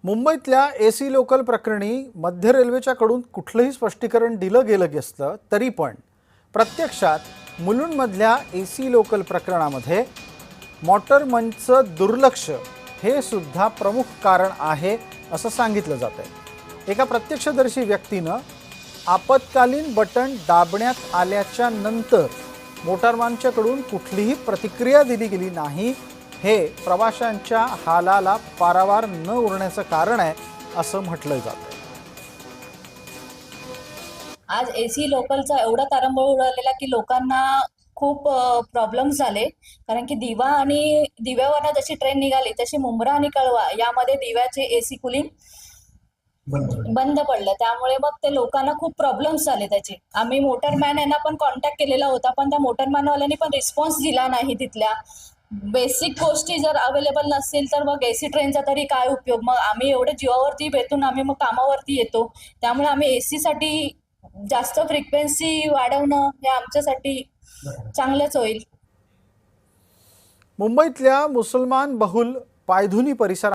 मुंबईतल्या AC local प्रकरणी मध्य रेल्वेच्याकडून कुठलंही स्पष्टीकरण दिलं गेलं असलं तरी पण प्रत्यक्षात मुलुंडमधल्या एसी लोकल प्रकरणामध्ये मोटरमनचं दुर्लक्ष हे सुद्धा प्रमुख कारण आहे असं सांगितलं जातंय। एका प्रत्यक्षदर्शी व्यक्तीनं आपत्कालीन बटन दाबण्यात आल्याच्या नंतर मोटरमॅनच्याकडून कुठलीही प्रतिक्रिया दिली गेली नाही, हे प्रवाशांच्या हालाला पारावार न उरण्याचं कारण आहे असं म्हटलं जातं। आज एसी लोकलचा एवढा तारंबळ उडालेला की लोकांना खूप प्रॉब्लेम्स झाले, कारण की दिवा आणि दिव्यावरनं जशी ट्रेन निघाली तशी मुंब्रा आणि कळवा यामध्ये दिव्याचे एसी कुलिंग बंद पडलं। त्यामुळे मग ते लोकांना खूप प्रॉब्लेम्स झाले त्याचे। आम्ही मोटरमॅन यांना पण कॉन्टॅक्ट केलेला होता, पण त्या मोटरमॅनवाल्यांनी पण रिस्पॉन्स दिला नाही। तिथल्या बेसिक गोष्टी जर अवेलेबल नसतील तर मग एसी ट्रेनचा तरी काय उपयोग। मग आम्ही एवढे जीवावरती बेतून आम्ही मग कामावरती येतो, त्यामुळे आम्ही एसी साठी जास्त फ्रिक्वेन्सी वाढवणं हे आमच्यासाठी चांगलंच होईल। मुंबईतल्या मुसलमान बहुल पायधुनी परिसरात